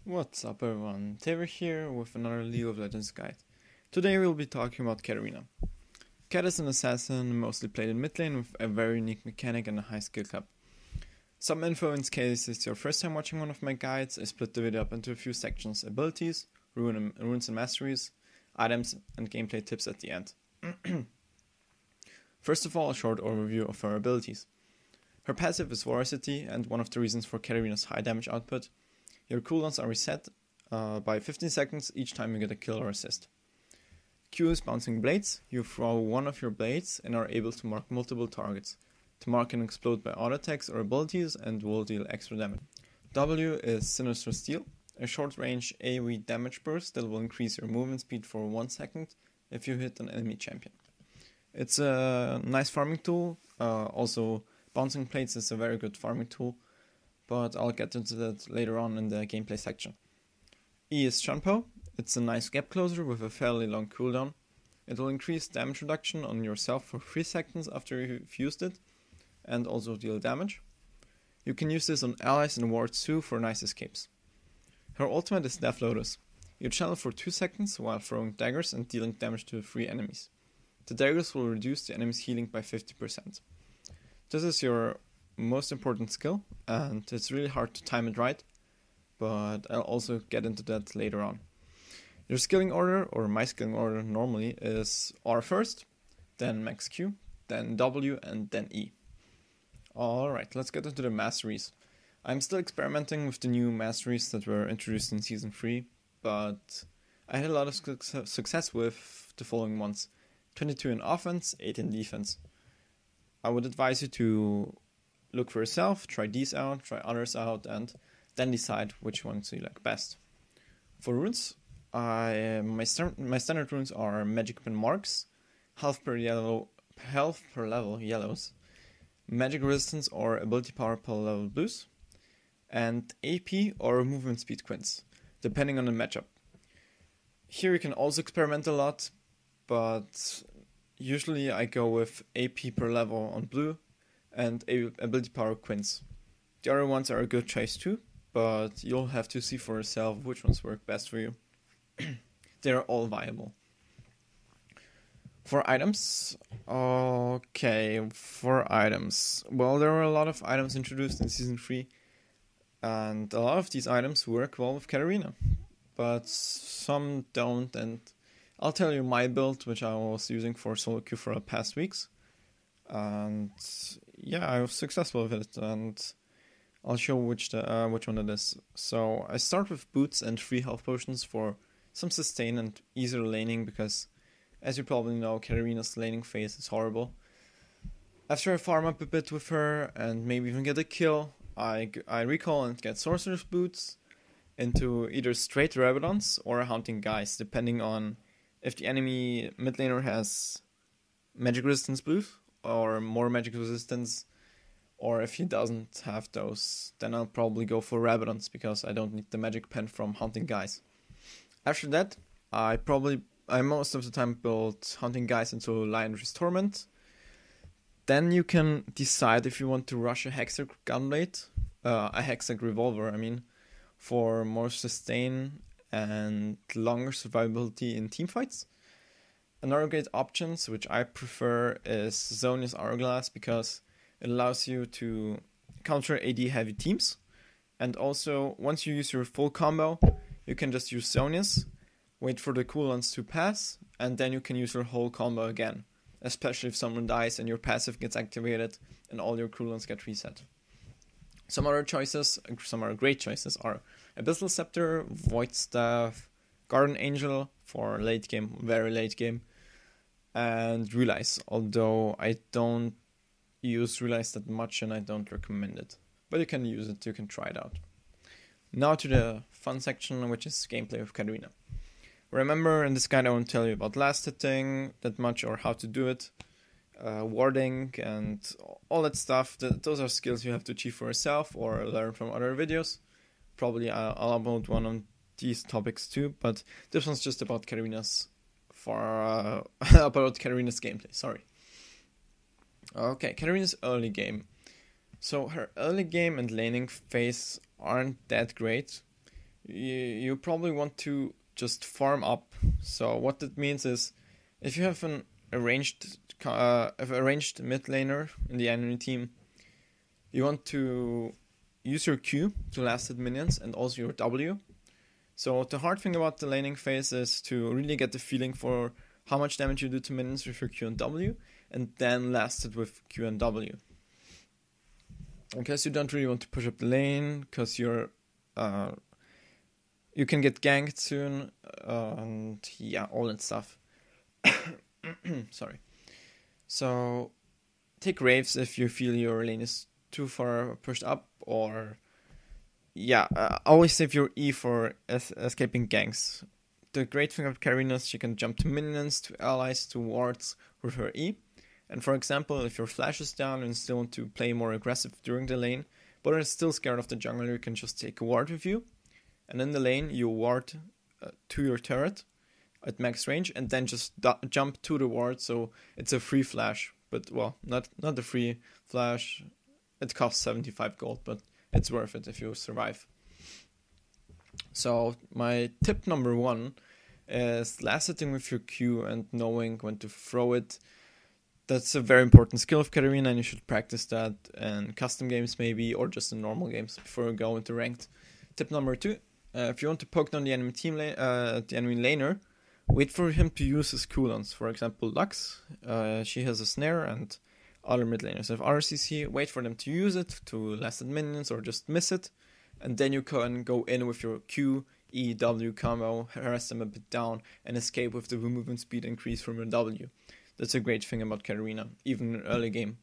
What's up everyone, Taver here with another League of Legends guide. Today we'll be talking about Katarina. Kat is an assassin mostly played in midlane with a very unique mechanic and a high skill cap. Some info in case it's your first time watching one of my guides. I split the video up into a few sections: abilities, runes and masteries, items and gameplay tips at the end. First of all, a short overview of her abilities. Her passive is Voracity, and one of the reasons for Katarina's high damage output. Your cooldowns are reset by 15 seconds each time you get a kill or assist. Q is Bouncing Blades. You throw one of your blades and are able to mark multiple targets. To mark and explode by auto attacks or abilities and will deal extra damage. W is Sinister Steel, a short range AoE damage burst that will increase your movement speed for 1 second if you hit an enemy champion. It's a nice farming tool. Also, Bouncing Blades is a very good farming tool, but I'll get into that later on in the gameplay section. E is Chunpo. It's a nice gap closer with a fairly long cooldown. It will increase damage reduction on yourself for 3 seconds after you've used it, and also deal damage. You can use this on allies and wards too for nice escapes. Her ultimate is Death Lotus. You channel for 2 seconds while throwing daggers and dealing damage to 3 enemies. The daggers will reduce the enemy's healing by 50%. This is your most important skill, and it's really hard to time it right, but I'll also get into that later on. Your skilling order, or my skilling order normally, is R first, then max Q, then W, and then E. Alright, let's get into the masteries. I'm still experimenting with the new masteries that were introduced in Season 3, but I had a lot of success with the following ones: 22 in offense, 8 in defense. I would advise you to look for yourself, try these out, try others out, and then decide which ones you like best. For runes, my standard runes are Magic Weapon Marks, health per level yellows, Magic Resistance or Ability Power per level blues, and AP or Movement Speed quints, depending on the matchup. Here you can also experiment a lot, but usually I go with AP per level on blue and ability power quints. The other ones are a good choice too, but you'll have to see for yourself which ones work best for you. They are all viable. For items, well, there were a lot of items introduced in Season 3, and a lot of these items work well with Katarina, but some don't, and I'll tell you my build, which I was using for solo queue for the past weeks. And yeah, I was successful with it, and I'll show which one it is. So I start with boots and 3 health potions for some sustain and easier laning, because as you probably know, Katarina's laning phase is horrible. After I farm up a bit with her and maybe even get a kill, I recall and get Sorcerer's Boots into either straight Rabadons or Haunting Guys, depending on if the enemy mid laner has Magic Resistance boost or more magic resistance, or if he doesn't have those, then I'll probably go for Rabadons, because I don't need the magic pen from Hunting Guys. After that, I most of the time build Hunting Guys into Lion's Torment. Then you can decide if you want to rush a Hextech Gunblade, a Hextech Revolver, for more sustain and longer survivability in teamfights. Another great option, which I prefer, is Zhonya's Hourglass, because it allows you to counter AD heavy teams. And also, once you use your full combo, you can just use Zhonya's, wait for the cooldowns to pass, and then you can use your whole combo again, especially if someone dies and your passive gets activated and all your cooldowns get reset. Some other great choices are Abyssal Scepter, Void Staff, Guardian Angel for late game, very late game, and Realize, although I don't use Realize that much and I don't recommend it. But you can use it, you can try it out. Now to the fun section, which is gameplay with Katarina. Remember, in this guide I won't tell you about last hitting that much or how to do it, warding and all that stuff. Those are skills you have to achieve for yourself or learn from other videos. Probably I'll upload one on these topics too, but this one's just about Katarina's gameplay, sorry. Okay, Katarina's early game. So her early game and laning phase aren't that great. you probably want to just farm up. So what that means is, if you have an arranged mid laner in the enemy team, you want to use your Q to last hit minions and also your W. So the hard thing about the laning phase is to really get the feeling for how much damage you do to minions with your Q and W, and then last it with Q and W. Because you don't really want to push up the lane, because you can get ganked soon, and yeah, all that stuff. Sorry. So take Raves if you feel your lane is too far pushed up, or always save your E for escaping ganks. The great thing about Katarina is she can jump to minions, to allies, to wards with her E. And for example, if your flash is down and still want to play more aggressive during the lane, but are still scared of the jungler, you can just take a ward with you. And in the lane, you ward to your turret at max range, and then just jump to the ward, so it's a free flash. But, well, not a free flash. It costs 75 gold, but it's worth it if you survive. So my tip number 1 is last hitting with your Q and knowing when to throw it. That's a very important skill of Katarina, and you should practice that in custom games maybe, or just in normal games before you go into ranked. Tip number 2, if you want to poke down the enemy the enemy laner, wait for him to use his cooldowns. For example, Lux, she has a snare, and other mid laners have RCC. Wait for them to use it to last hit minions or just miss it, and then you can go in with your Q, E, W combo, harass them a bit down, and escape with the movement speed increase from your W. That's a great thing about Katarina, even in early game.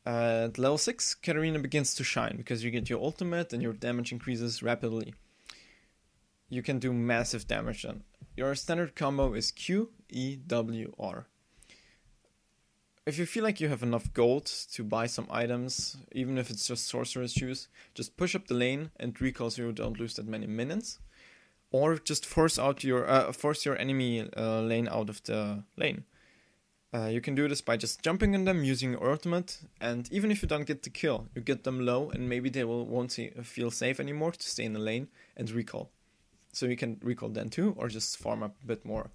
At level 6, Katarina begins to shine, because you get your ultimate and your damage increases rapidly. You can do massive damage then. Your standard combo is Q, E, W, R. If you feel like you have enough gold to buy some items, even if it's just sorcerer's shoes, just push up the lane and recall so you don't lose that many minions. Or just force your enemy lane out of the lane. You can do this by just jumping on them using your ultimate, and even if you don't get the kill, you get them low, and maybe they won't feel safe anymore to stay in the lane and recall. So you can recall then too, or just farm up a bit more.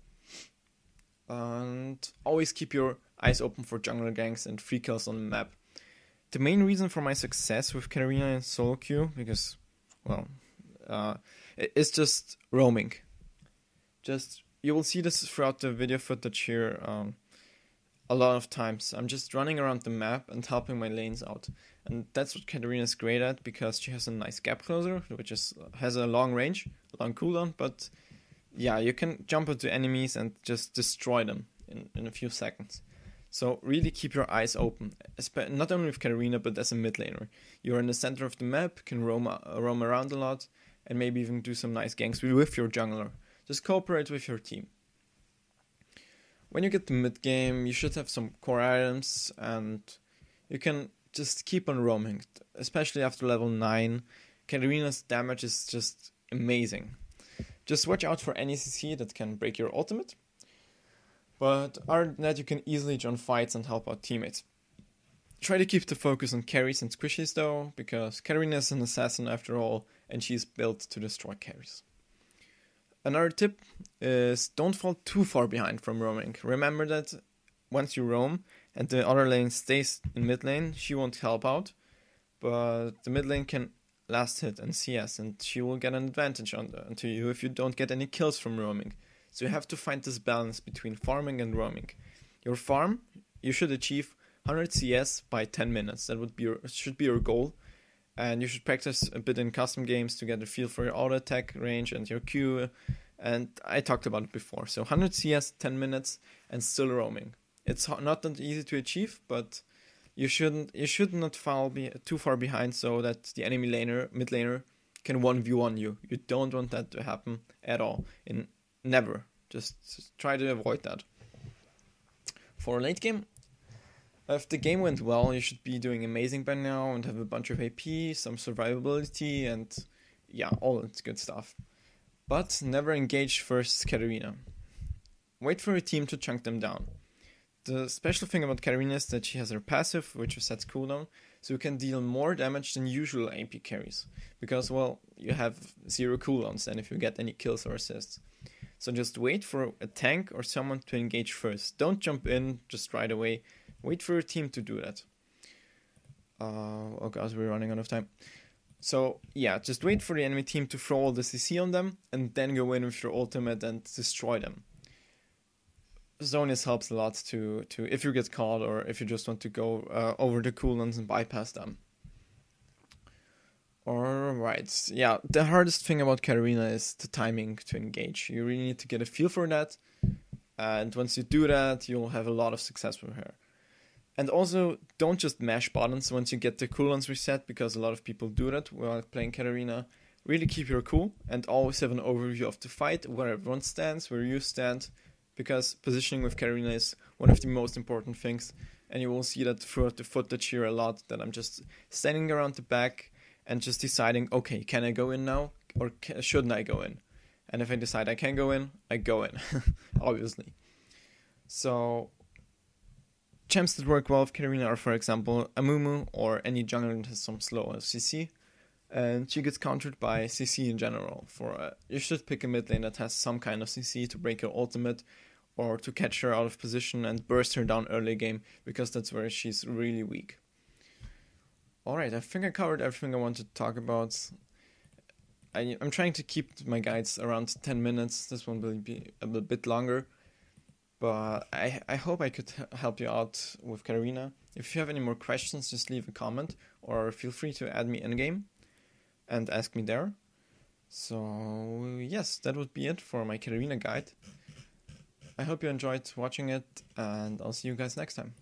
And always keep your eyes open for jungler ganks and free kills on the map. The main reason for my success with Katarina and solo queue, because, well, it's just roaming. You will see this throughout the video footage here. A lot of times I'm just running around the map and helping my lanes out, and that's what Katarina is great at, because she has a nice gap closer, which has a long range, long cooldown, but yeah, you can jump into enemies and just destroy them in a few seconds. So really keep your eyes open, not only with Katarina, but as a mid laner. You're in the center of the map, can roam around a lot, and maybe even do some nice ganks with your jungler. Just cooperate with your team. When you get to mid game, you should have some core items, and you can just keep on roaming, especially after level 9. Katarina's damage is just amazing. Just watch out for any CC that can break your ultimate, but other than that, you can easily join fights and help out teammates. Try to keep the focus on carries and squishies though, because Katarina is an assassin after all, and she's built to destroy carries. Another tip is don't fall too far behind from roaming. Remember that once you roam and the other lane stays in mid lane, she won't help out, but the mid lane can last hit and CS, and she will get an advantage onto you if you don't get any kills from roaming. So you have to find this balance between farming and roaming. Your farm, you should achieve 100 CS by 10 minutes. That should be your goal. And you should practice a bit in custom games to get a feel for your auto attack range and your Q. And I talked about it before. So 100 CS, 10 minutes, and still roaming. It's not that easy to achieve, but you should not fall too far behind so that the enemy mid laner, can 1v1 you. You don't want that to happen at all. Never. Just try to avoid that. For late game, if the game went well, you should be doing amazing by now and have a bunch of AP, some survivability, and yeah, all that good stuff. But never engage first Katarina. Wait for your team to chunk them down. The special thing about Katarina is that she has her passive, which resets cooldown, so you can deal more damage than usual AP carries, because, well, you have 0 cooldowns then if you get any kills or assists. So just wait for a tank or someone to engage first. Don't jump in just right away. Wait for your team to do that. Oh gosh, we're running out of time. So yeah, just wait for the enemy team to throw all the CC on them, and then go in with your ultimate and destroy them. Zonius helps a lot to if you get caught or if you just want to go over the cooldowns and bypass them. Alright, yeah, the hardest thing about Katarina is the timing to engage. You really need to get a feel for that, and once you do that, you'll have a lot of success with her. And also, don't just mash buttons once you get the cooldowns reset, because a lot of people do that while playing Katarina. Really keep your cool, and always have an overview of the fight, where everyone stands, where you stand, because positioning with Katarina is one of the most important things, and you will see that throughout the footage here a lot, that I'm just standing around the back, and just deciding, okay, can I go in now, or shouldn't I go in? And if I decide I can go in, I go in, obviously. So, champs that work well with Katarina are, for example, Amumu, or any jungler that has some slow CC, and she gets countered by CC in general. You should pick a mid lane that has some kind of CC to break her ultimate, or to catch her out of position and burst her down early game, because that's where she's really weak. Alright, I think I covered everything I wanted to talk about. I'm trying to keep my guides around 10 minutes. This one will be a bit longer. But I hope I could help you out with Katarina. If you have any more questions, just leave a comment. Or feel free to add me in-game and ask me there. So yes, that would be it for my Katarina guide. I hope you enjoyed watching it, and I'll see you guys next time.